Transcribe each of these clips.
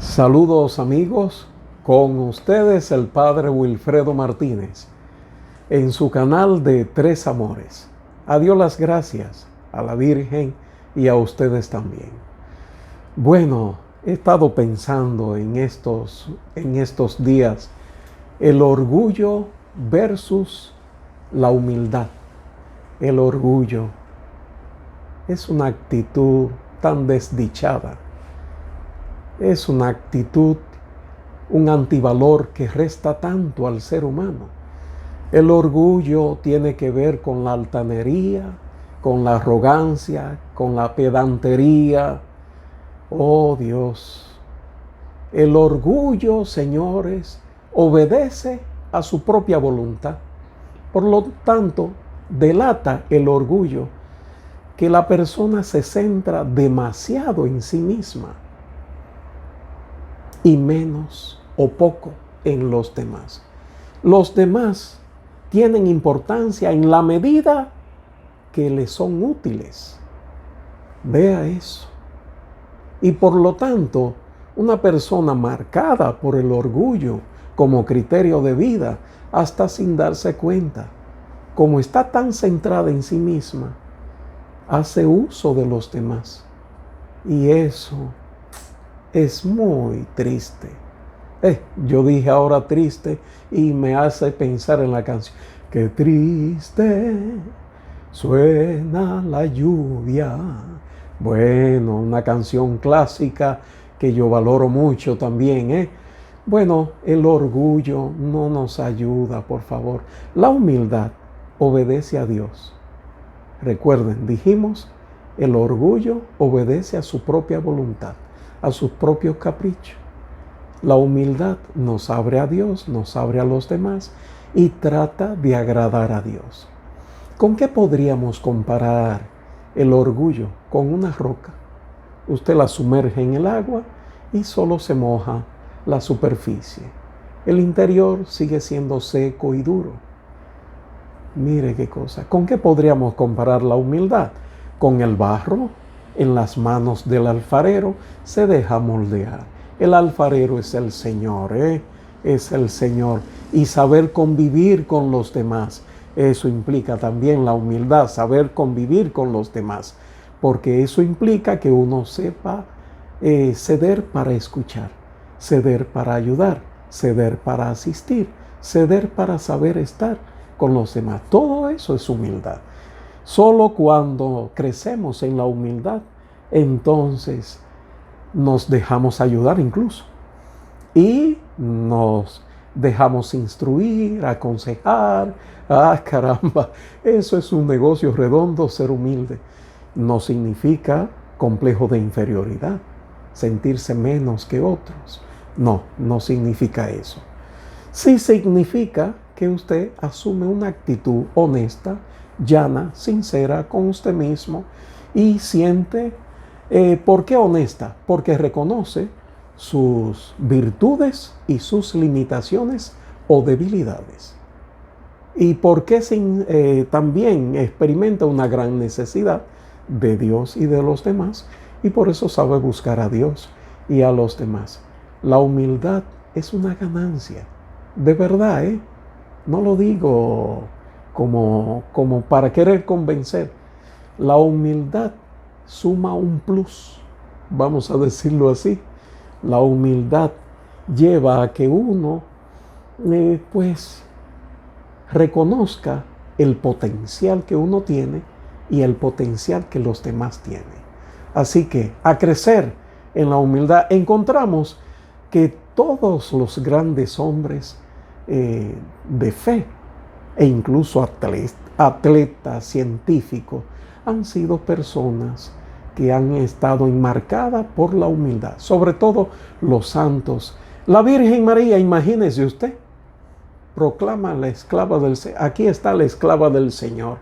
Saludos amigos, con ustedes el Padre Wilfredo Martínez, en su canal de Tres Amores. A Dios las gracias, a la Virgen y a ustedes también. Bueno, he estado pensando en estos días, el orgullo versus la humildad. El orgullo es una actitud tan desdichada. Es una actitud, un antivalor que resta tanto al ser humano. El orgullo tiene que ver con la altanería, con la arrogancia, con la pedantería. Oh Dios, el orgullo, señores, obedece a su propia voluntad. Por lo tanto, delata el orgullo que la persona se centra demasiado en sí misma y menos o poco en los demás. Los demás tienen importancia en la medida que les son útiles. Vea eso. Y por lo tanto, una persona marcada por el orgullo como criterio de vida, hasta sin darse cuenta, como está tan centrada en sí misma, hace uso de los demás. Y eso es muy triste. Yo dije ahora triste y me hace pensar en la canción. Qué triste suena la lluvia. Bueno, una canción clásica que yo valoro mucho también. Bueno, el orgullo no nos ayuda, por favor. La humildad obedece a Dios. Recuerden, dijimos, el orgullo obedece a su propia voluntad, a sus propios caprichos. La humildad nos abre a Dios, nos abre a los demás y trata de agradar a Dios. ¿Con qué podríamos comparar el orgullo? Con una roca. Usted la sumerge en el agua y solo se moja la superficie. El interior sigue siendo seco y duro. Mire qué cosa. ¿Con qué podríamos comparar la humildad? Con el barro. En las manos del alfarero se deja moldear. El alfarero es el Señor, es el Señor. Y saber convivir con los demás, eso implica también la humildad, saber convivir con los demás. Porque eso implica que uno sepa ceder para escuchar, ceder para ayudar, ceder para asistir, ceder para saber estar con los demás. Todo eso es humildad. Solo cuando crecemos en la humildad, entonces nos dejamos ayudar incluso. Y nos dejamos instruir, aconsejar. Ah, caramba, eso es un negocio redondo, ser humilde. No significa complejo de inferioridad, sentirse menos que otros. No, no significa eso. Sí significa que usted asume una actitud honesta, llana, sincera con usted mismo y siente, ¿por qué honesta? Porque reconoce sus virtudes y sus limitaciones o debilidades. Y porque también experimenta una gran necesidad de Dios y de los demás y por eso sabe buscar a Dios y a los demás. La humildad es una ganancia, de verdad, No lo digo como para querer convencer. La humildad suma un plus, vamos a decirlo así. La humildad lleva a que uno pues reconozca el potencial que uno tiene y el potencial que los demás tienen. Así que a crecer en la humildad encontramos que todos los grandes hombres de fe e incluso atletas, científicos, han sido personas que han estado enmarcadas por la humildad, sobre todo los santos. La Virgen María, imagínese usted, proclama la esclava del Señor. Aquí está la esclava del Señor.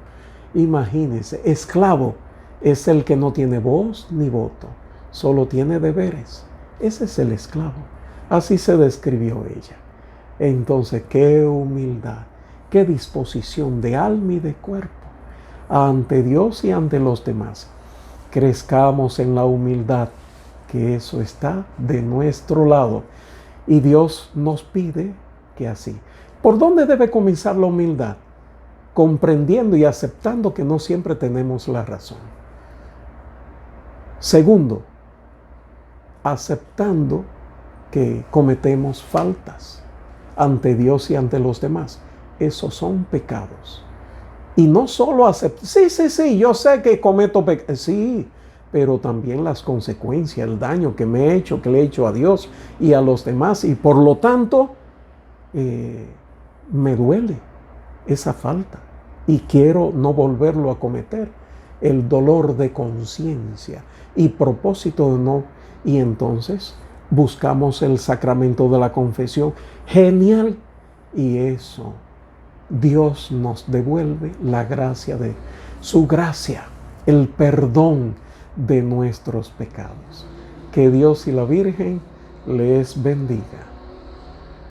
Imagínese, esclavo es el que no tiene voz ni voto, solo tiene deberes. Ese es el esclavo. Así se describió ella. Entonces, qué humildad, qué disposición de alma y de cuerpo ante Dios y ante los demás. Crezcamos en la humildad que eso está de nuestro lado. Y Dios nos pide que así. ¿Por dónde debe comenzar la humildad? Comprendiendo y aceptando que no siempre tenemos la razón. Segundo, aceptando que cometemos faltas ante Dios y ante los demás. Esos son pecados. Y no solo aceptar, sí, yo sé que cometo pecados, sí, pero también las consecuencias, el daño que me he hecho, que le he hecho a Dios y a los demás, y por lo tanto me duele esa falta y quiero no volverlo a cometer. El dolor de conciencia y propósito de no, y entonces buscamos el sacramento de la confesión. Genial. Y eso, Dios nos devuelve la gracia de su gracia, el perdón de nuestros pecados. Que Dios y la Virgen les bendiga.